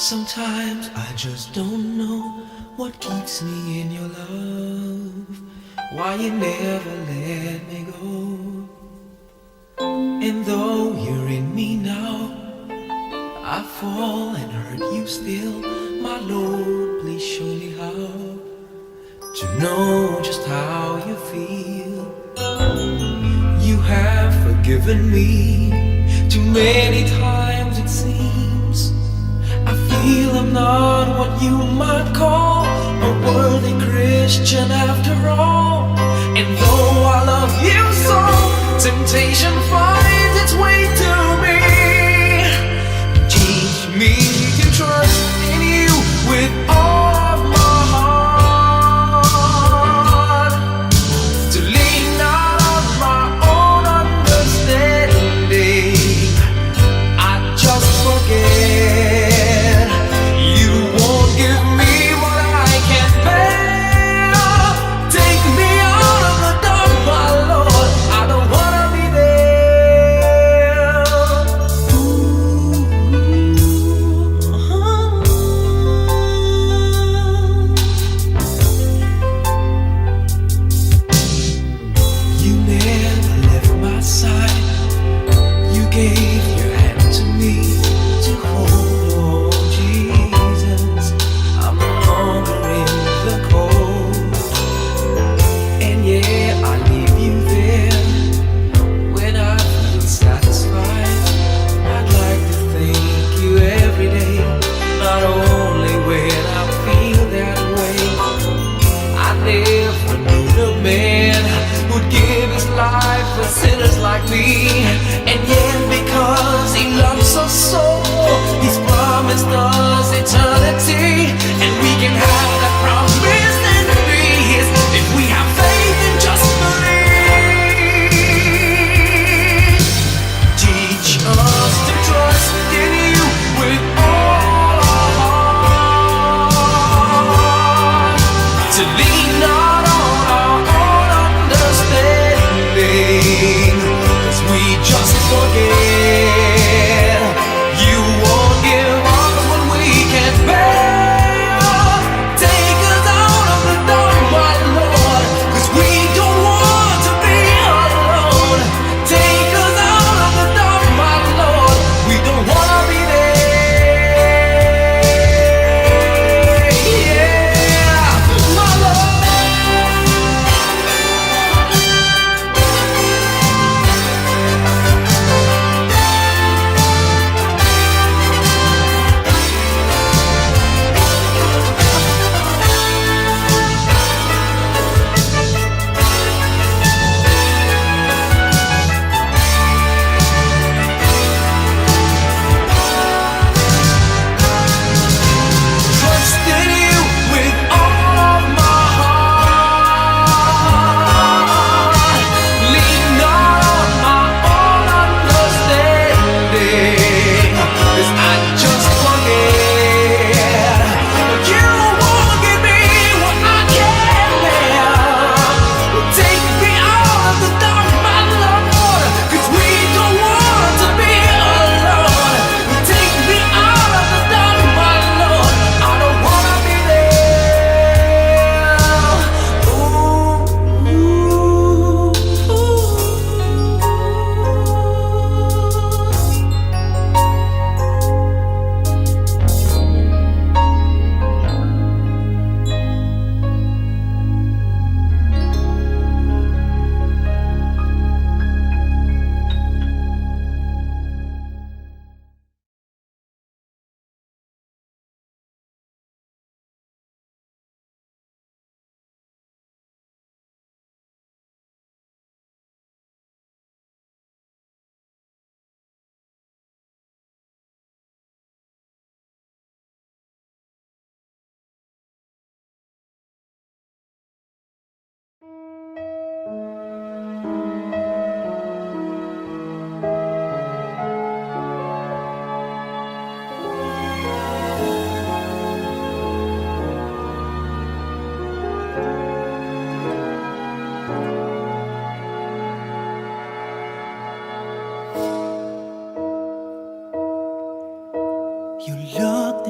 Sometimes I just don't know what keeps me in your love, why you never let me go. And though you're in me now, I fall and hurt you still. My Lord, please show me how to know just how you feel. You have forgiven me too many times it seems. I feel I'm not what you might call a worthy Christian after all. And though I love you so, temptation finds its way to me. Teach me to trust in you with all of my heart, to lean not on my own understanding. I just forget you won't give me what I can't bear. Take me out of the dark, my Lord. I don't wanna be there.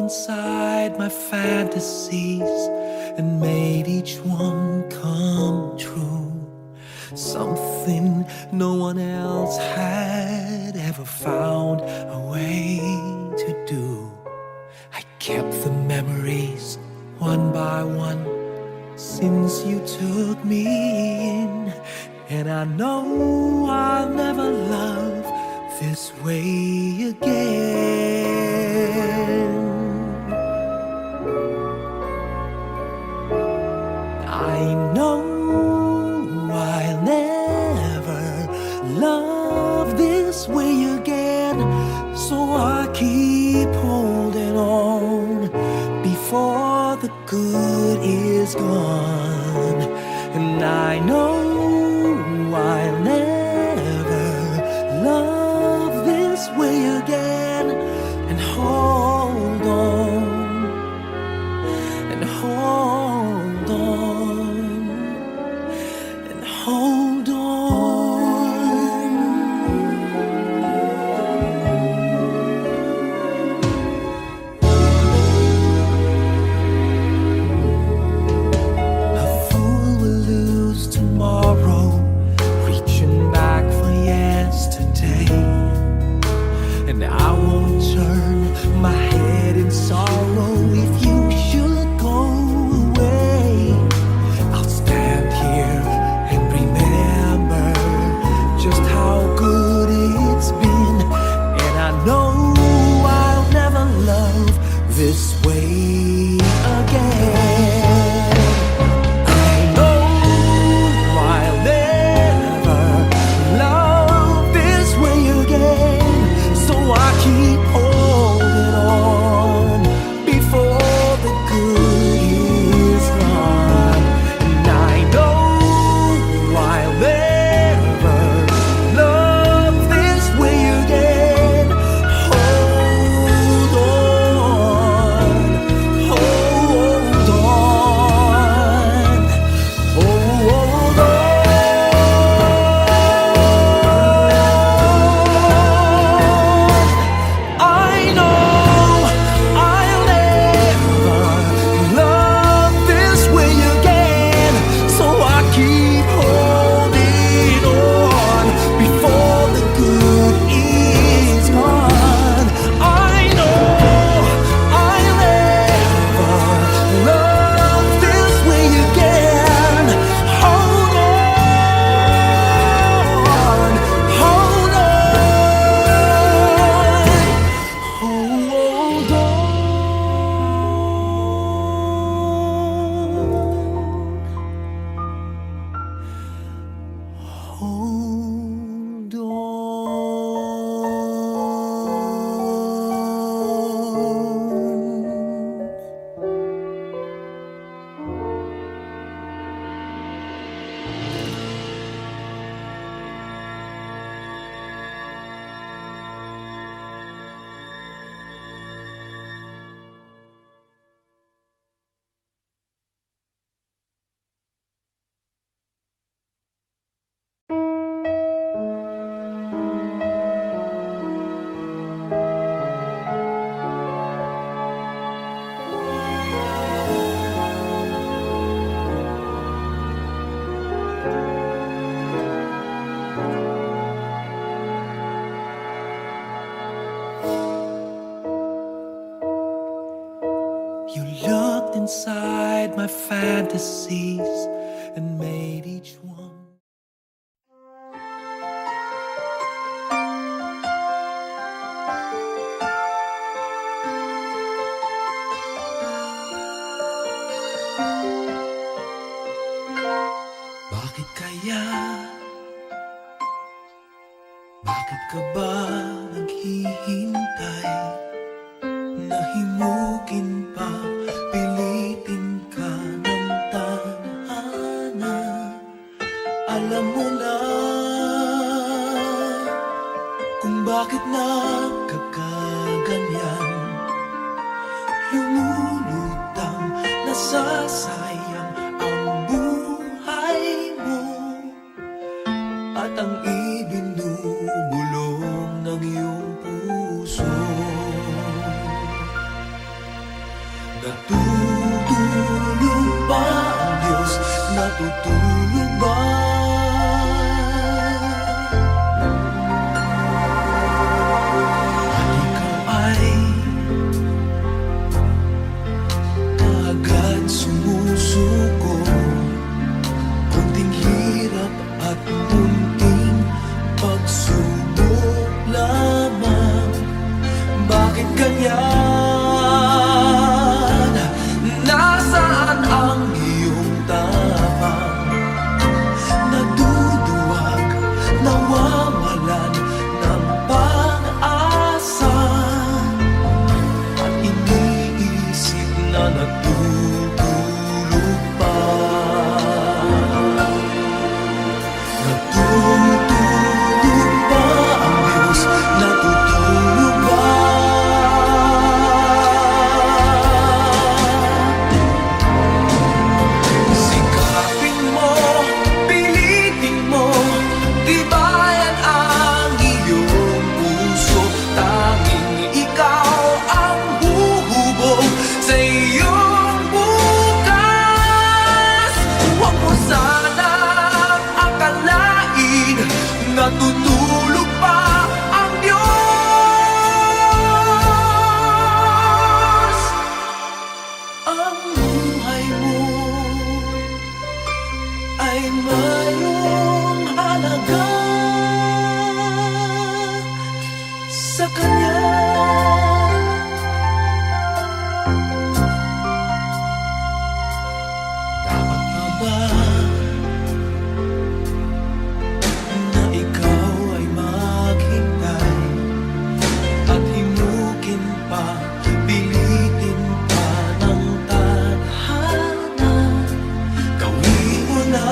inside my fantasies and made each one come true. Something no one else had ever found a way to do. I kept the memories one by one since you took me in, and I know I'll never love this way again. I know I'll never love this way again, so I keep holding on before the good is gone. And I know I'll never love this way again, and hold on, and hold on, and hold on. A fool will lose tomorrow, reaching back for yesterday, and I won't turn my head in sorrow if you should go away. I'll stand here and remember just how good it's been, and I know I'll never love this way again. I know I'll never love this way again, so I keep holding on before the good is gone. And I know I'll never love this way again. Hold on, hold on, hold on. I know I'll never love this way again, so I keep holding on before the good is gone. I know I'll never love this way again. Hold on, hold on, hold on. Hold on. You looked inside my fantasies and made each one. Bakit kaya? Bakit ka ba naghihintay? Nahimukin pa, pilitin ka ng tadhana. Alam mo na kung bakit nagkakaganyan. Lumulutang, nasasayang ang buhay mo, at ang ibinubulong ng iyong puso. natutulog ba? At ikaw ay agad sumusuko, konting hirap at munting pagsubok lamang. Bakit ganyan? Nasaan ang iyong tapang? Naduduwag, nawawalan ng pag-asa, at iniisip na natutulog pa. Natutulog ba ang Diyos? Natutulog ba? Sikapin mo, pilitin mo, tibayan ang iyong puso. Tanging ikaw ang huhubog sa iyong bukas. Huwag mo sanang akalain natutulog pa ang Diyos. Ang buhay mo ay mayroong halaga sa Kanya. Dapat pa ba na ikaw ay maghintay at himukin pa, pilitin pa ng tadhana? Gawin mo na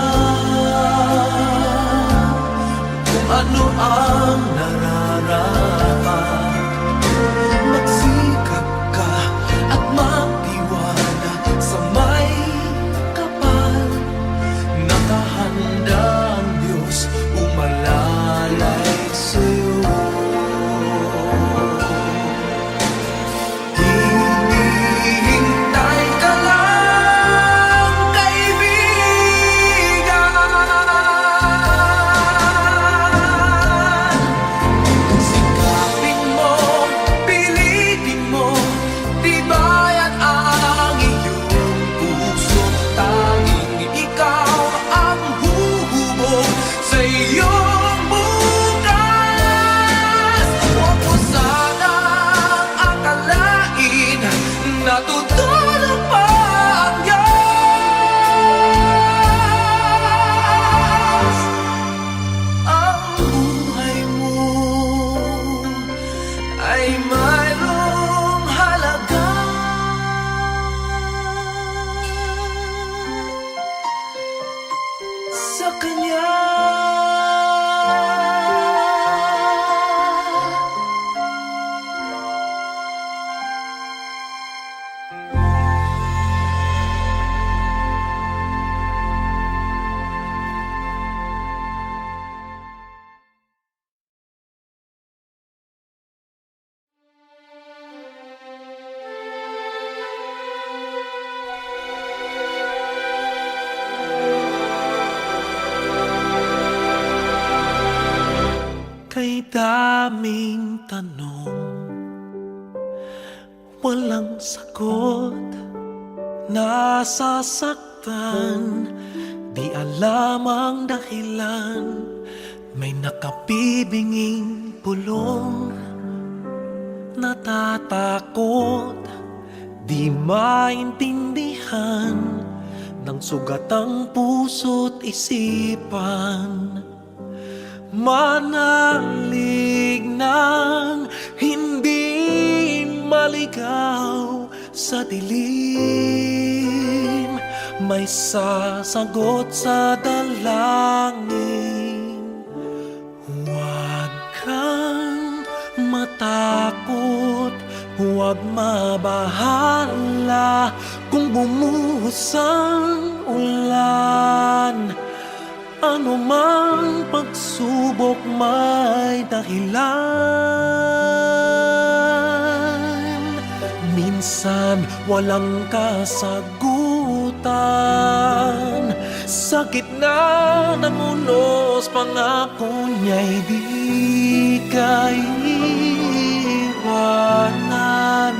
kung ano ang nararapat. Magsikap ka at magtiwala sa may kapal. Nakahanda ang Diyos umalalay sa'yo. Hinihintay ka lang, kaibigan. Sikapin mo, pilitin mo, tibayan ang iyong puso. Tanging ikaw ang huhubog sa iyong bukas. Huwag mo sanang akalain natutulog pa ang Diyos. Ang buhay mo ay mayroong halaga sa Kanya. Kay daming tanong, walang sagot. Nasasaktan, di alam ang dahilan. May nakabibinging pulong, natatakot, di maintindihan ng sugat ang puso't isipan. Manalig ng hindi maligaw sa dilim, may sasagot sa dalangin. Huwag kang matakot, huwag mabahala kung bumuhos ang ulan. Ano mang pagsubok may dahilan. Minsan walang kasagutan, Sa gitna ng unos, pangako niya'y di ka iiwanan.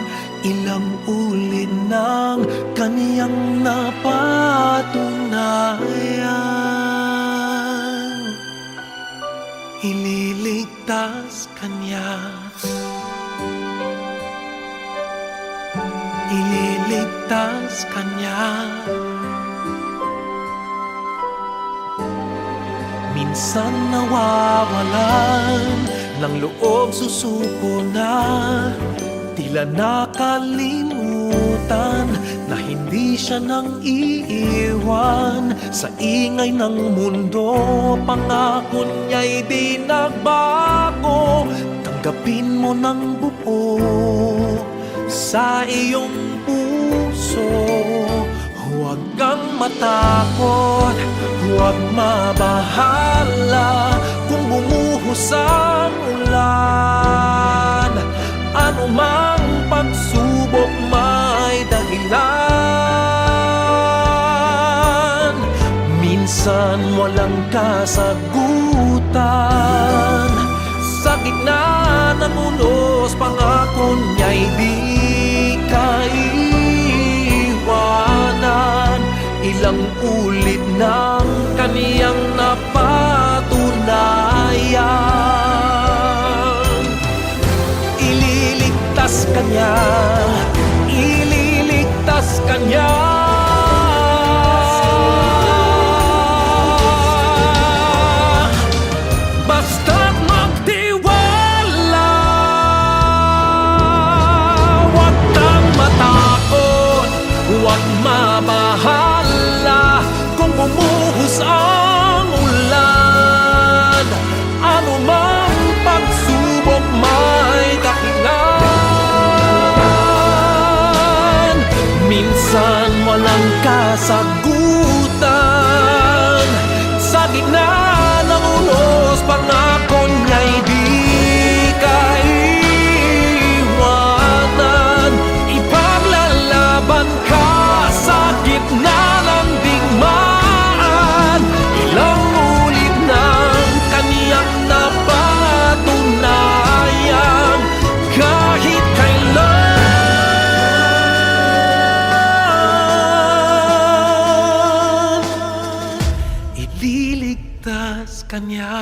Ilang ulit ng kaniyang napatunayan, ililigtas kanya, ililigtas kanya. Minsan nawawalan ng loob, susuko na, tila nakalimutan na hindi siya nang iiwan. Sa ingay ng mundo, pangako niya'y di nagbago. Tanggapin mo ng buo sa iyong puso. Huwag kang matakot, huwag mabahala kung bumuhos ang ulan. Ano mang pagsubok may dahilan. Minsan walang kasagutan. Sa gitna ng unos, pangako niya'y di ka iiwanan. Ilang ulit ng kaniyang napatunayan, ililigtas kanya, ililigtas kanya. Basta't magtiwala, huwag kang matakot, huwag mabahala kung bumuhos ang ulan. Ano mang pagsubok may dahilan. Minsan walang kasagutan. Sa gitna ng unos, pangako niya'y di ka iiwanan. Ipaglalaban ka sa gitna ng digmaan. Ilang ulit ng kaniyang napatunayan, kahit kailan, ililigtas kanya.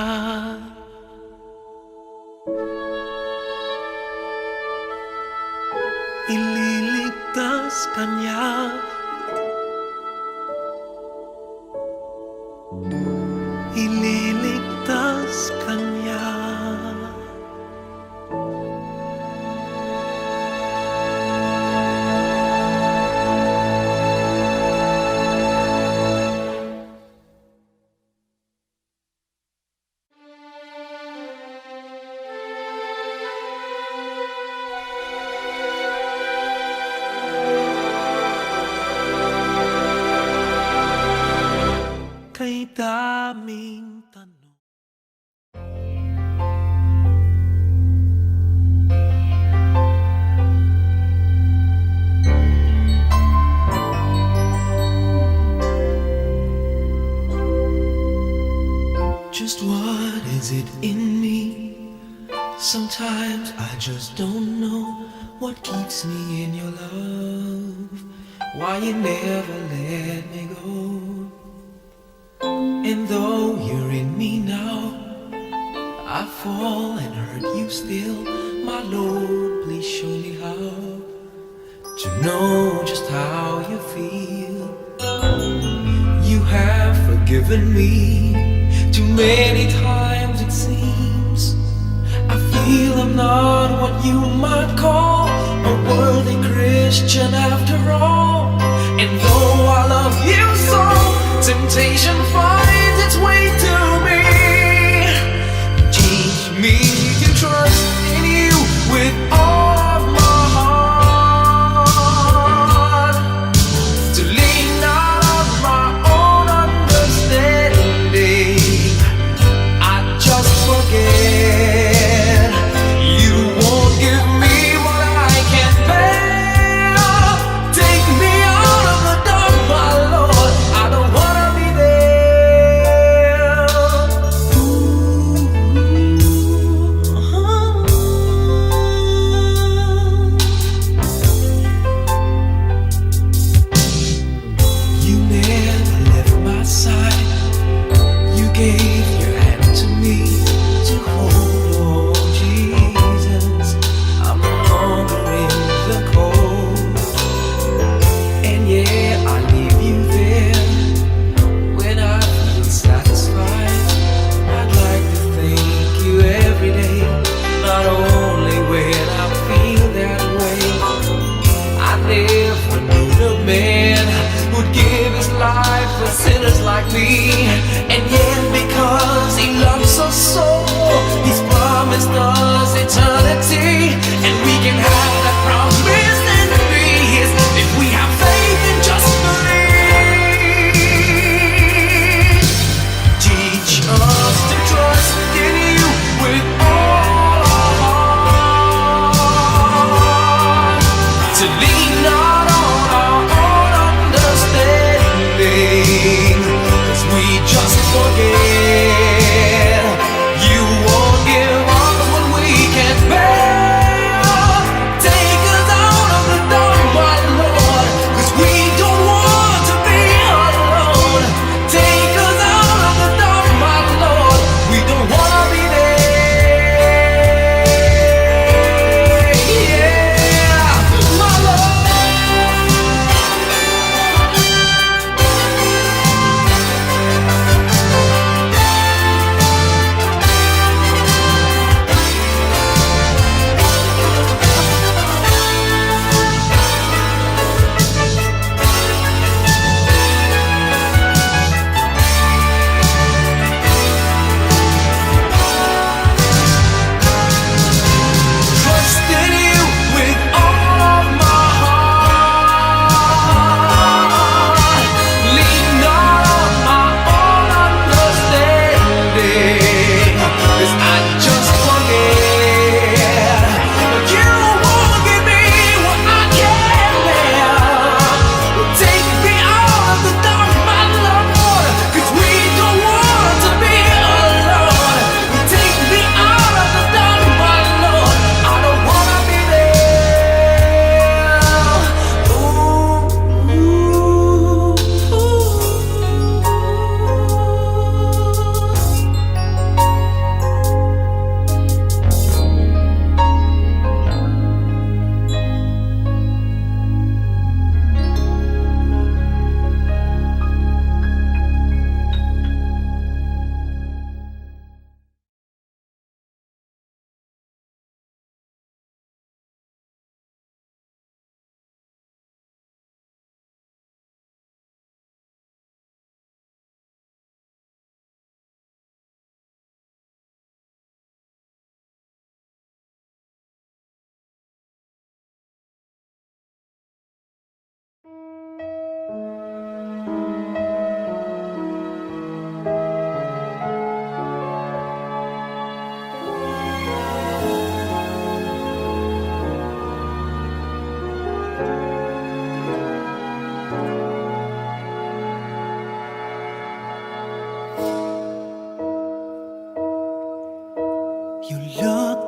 Ililigtas kanya. Ililigtas kanya. Kay daming tanong. Just what is it in me? Sometimes I just don't know what keeps me in your love, why you never let me go. And though you're in me now, I fall and hurt you still. My Lord, please show me how to know just how you feel. You have forgiven me too many times it seems. I feel I'm not what you might call a worthy Christian after all. And though I love you so, temptation finds its way to me. Teach me to trust in you with all of my heart, to lean not on my own understanding. I just forget you won't give me what I can't bear. Take me out of the dark, my Lord. I don't wanna be there.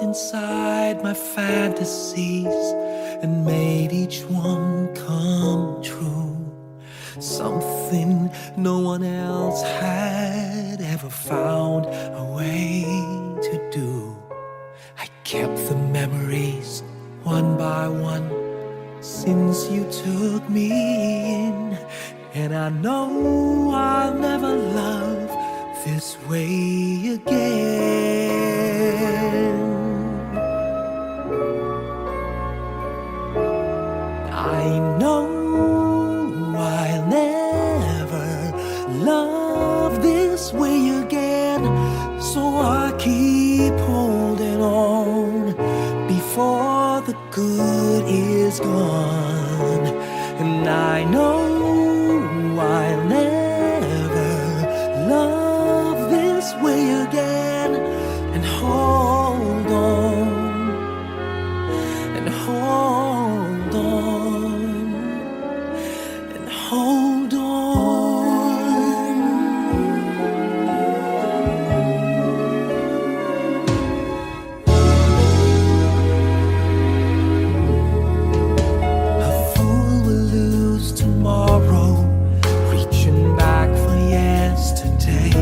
inside my fantasies and made each one come true. Something no one else had ever found a way to do. I kept the memories one by one since you took me in, and I know I'll never love this way again. I know I'll never love this way again, so I keep holding on before the good is gone. And I know I'll never love this way again, and hold on, and hold on, and hold on. A fool will lose tomorrow, reaching back for yesterday,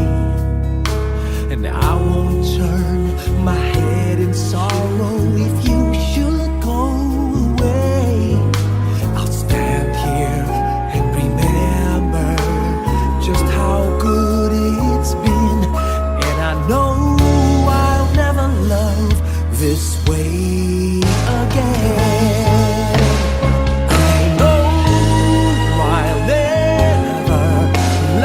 and I won't turn my head in sorrow if you should go away. I'll stand here and remember just how good it's been, and I know I'll never love this way again. I know I'll never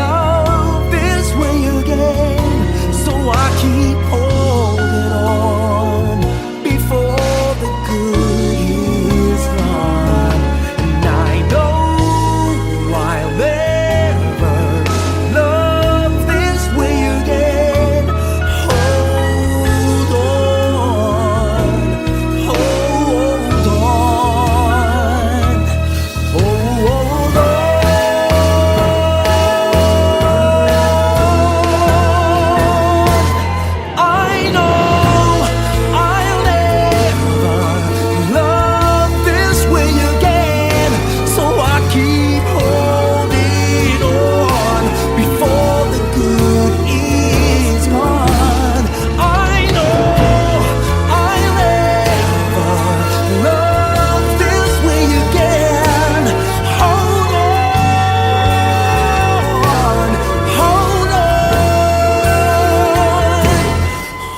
love this way again, so I keep holding on before the good is gone. And I know I'll never love this way again. Hold on, hold on, hold on. I know I'll never love this way again, so I keep holding on before the good is gone. I know I'll never love this way again. Hold on, hold on,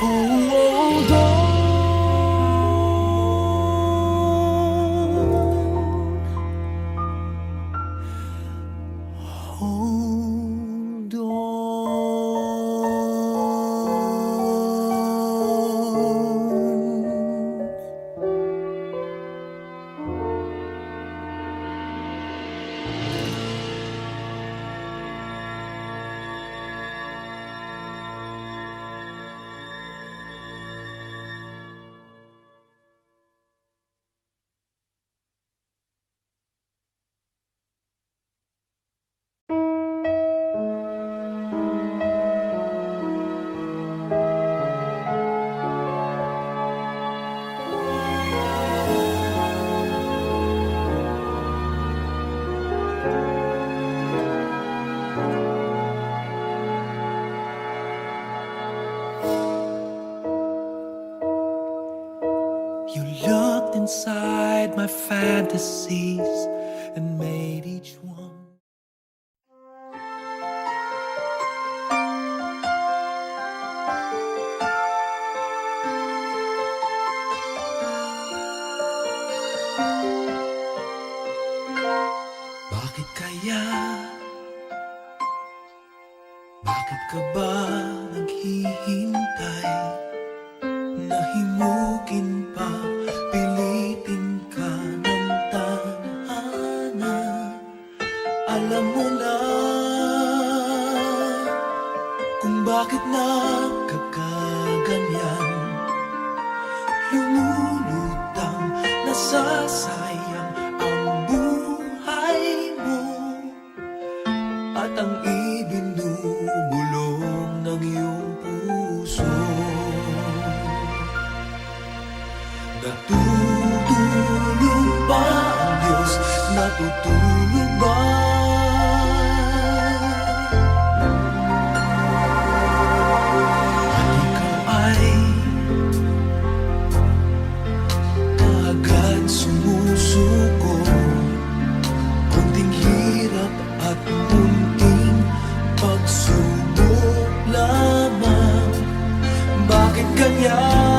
hold on. Hold on. You looked inside my fantasies and made each one. Bakit kaya? Bakit ka ba naghihintay? Nahimukin pa, pilitin ka ng tadhana. Alam mo na kung bakit nagkakaganyan. Lumulutang, nasasayang ang buhay mo, at ang ibinubulong ng iyong puso. Natutulog ba ang Diyos? Natutulog ba? At ikaw ay kaagad sumusuko, kunting hirap at munting pagsubok lamang. Bakit ganyan?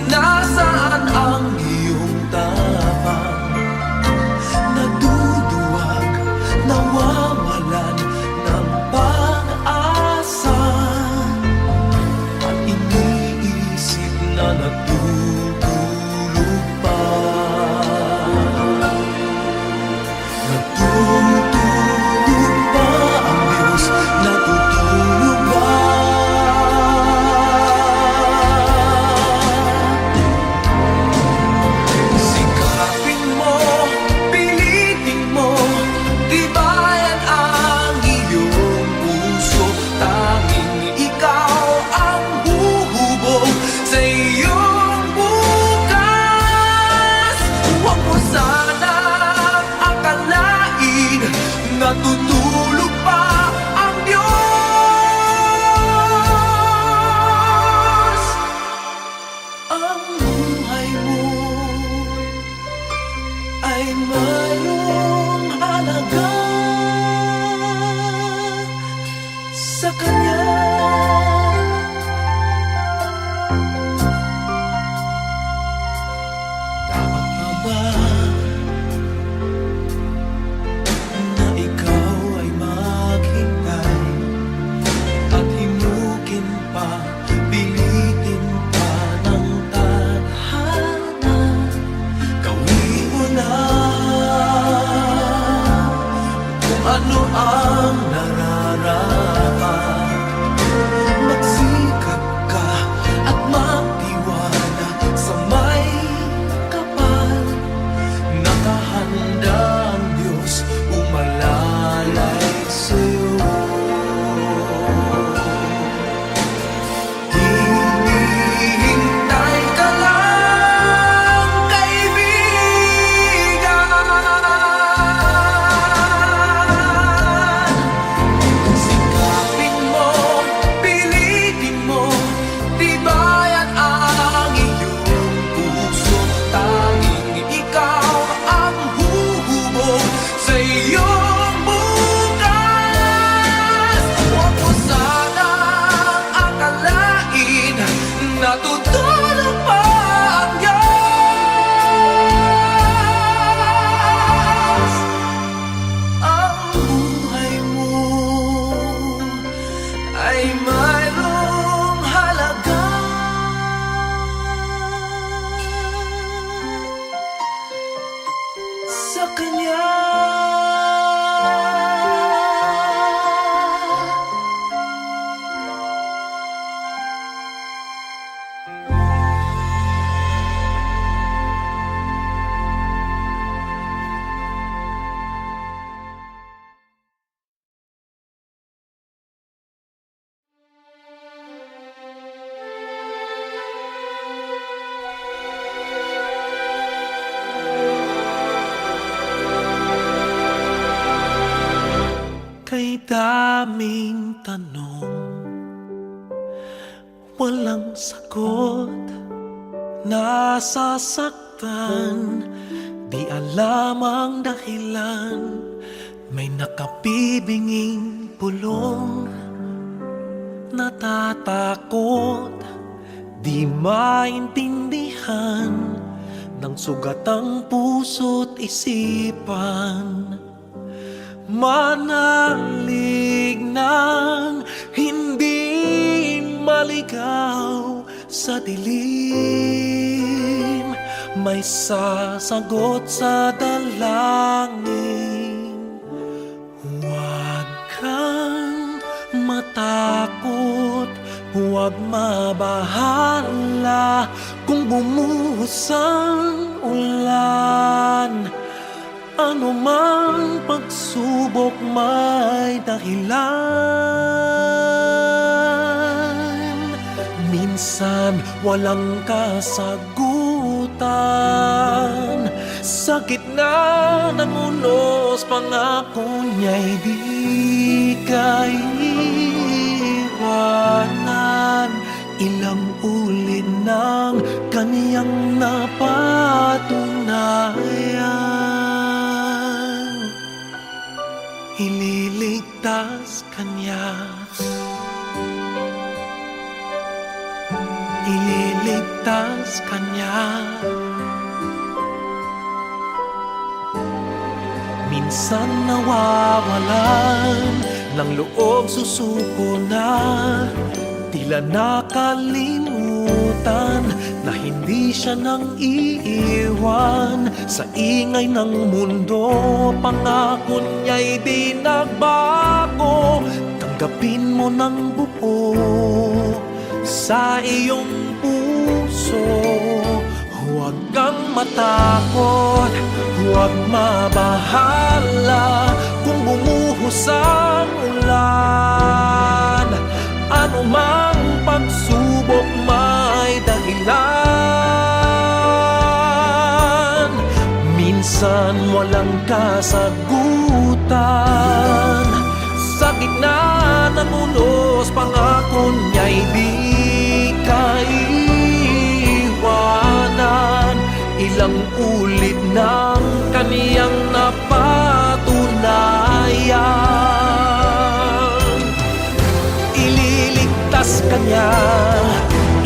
Nasaan ang iyong tapang? Naduduwag, nawawalan ng pag-asa, at iniisip na natutulog pa. Natutulog ba ang Diyos? Natutulog ba? Sikapin mo, pilitin mo, tibayan ang iyong puso. Tanging ikaw ang huhubog sa iyong bukas. Huwag mo sanang akalain natutulog pa ang Diyos. Ang buhay mo ay mayroong halaga sa Kanya. Dapat na ba na ikaw ay maghintay at himukin pa, pilitin pa ng tadhana? Gawin mo na kung ano ang nararapat. Magsikap ka at magtiwala sa may kapal. Nakahanda ang Diyos umalalay sa'yo. Hinihintay ka lang, kaibigan. Sikapin mo, pilitin mo, tibayan ang iyong puso. Tanging ikaw ang huhubog sa iyong bukas. Huwag mo sanang akalain natutulog pa ang Diyos. Ang buhay mo ay mayroong halaga sa Kanya. Kay daming tanong, walang sagot. Nasasaktan, di alam ang dahilan. May nakabibinging pulong, natatakot, di maintindihan ng sugat ang puso't isipan. Manalig ng hindi maligaw sa dilim, may sasagot sa dalangin. Huwag kang matakot, huwag mabahala kung bumuhos ang ulan. Ano mang pagsubok may dahilan. Minsan minsan walang kasagutan. Sa gitna ng unos, pangako niya'y di kaiwanan. Ilang ulit ng kaniyang napatunayan. Ililigtas kanya, ililigtas kanya. Minsan nawawalan ng loob, susuko na, tila nakalimutan na hindi siya nang iiwan. Sa ingay ng mundo, pangako niya'y di nagbago. Tanggapin mo ng buo sa iyong puso. Huwag kang matakot, huwag mabahala kung bumuhos ang ulan. Ano mang pagsubok may dahilan. Minsan walang kasagutan. Sa gitna ng unos, pangako niya'y di kaiwanan. Ilang ulit ng kaniyang napatunayan. Ililigtas kanya,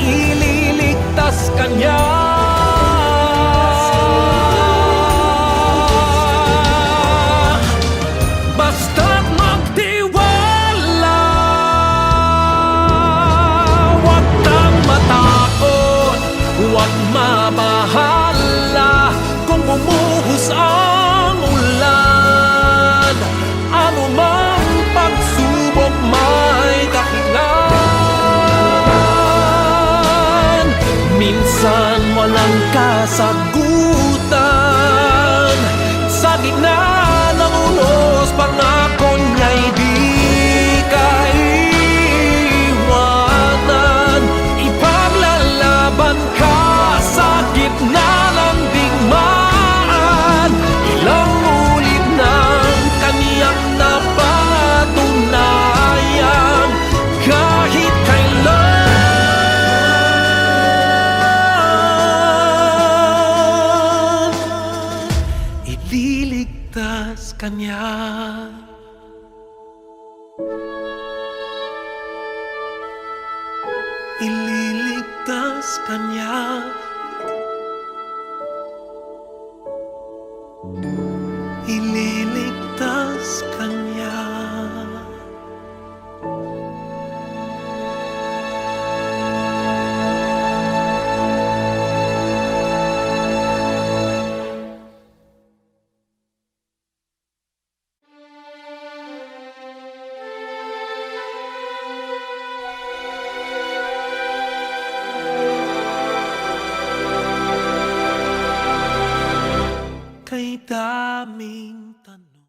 ililigtas kanya. Basta't magtiwala, huwag kang matakot, huwag mabahala kung bumuhos ang ulan. Ano mang pagsubok may dahilan. Minsan walang kasagutan. Sa gitna ng unos, pangako niya'y di kaiwanan. Ipaglalaban ka sa gitna ng digmaan. Ilang ulit ng kaniyang napatunayan. Kahit kailan, ililigtas kanya. Ililigtas kanya. Ililigtas kanya. Kay daming tanong.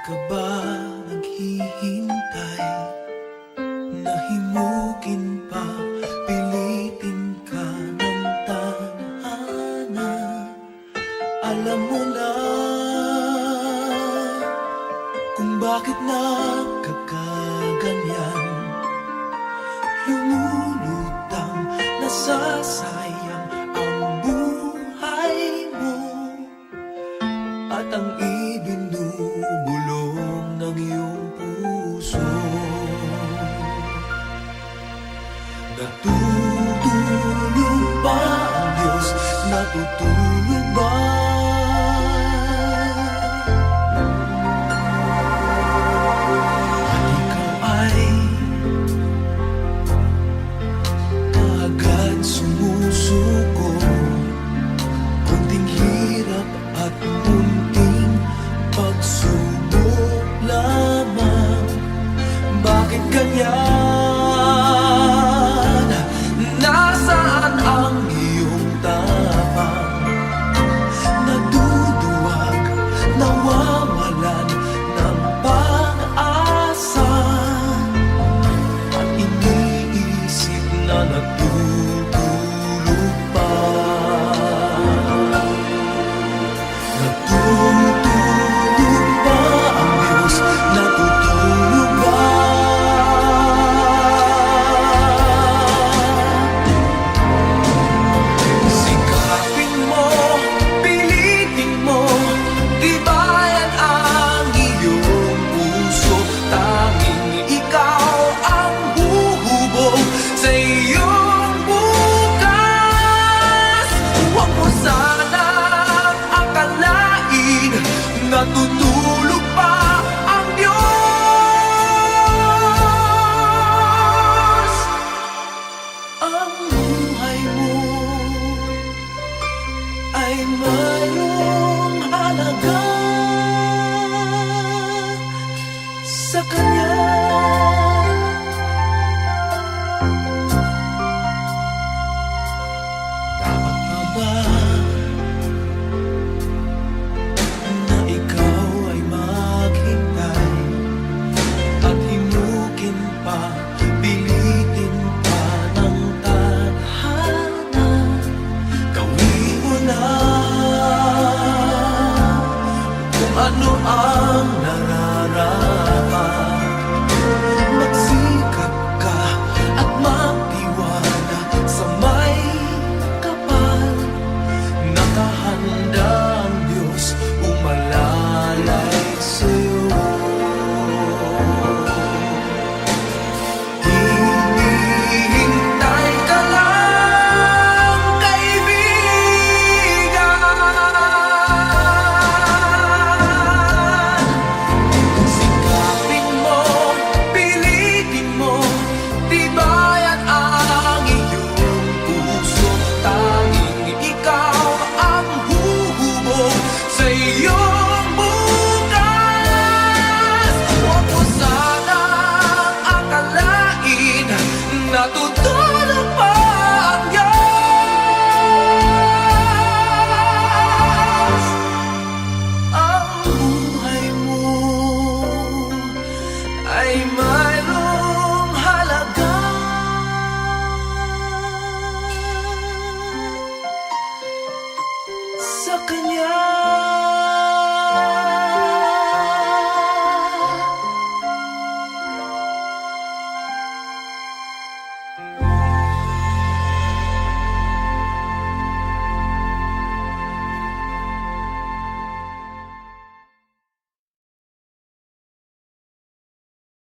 ka ba naghihintay? Nahimukin pa, pilitin ka ng tadhana. Alam mo na kung bakit nagkakaganyan. Lumulutang, nasasayang ang buhay mo at ang ibinubulong ng iyong puso. Natutulog ba ang Diyos? Natutulog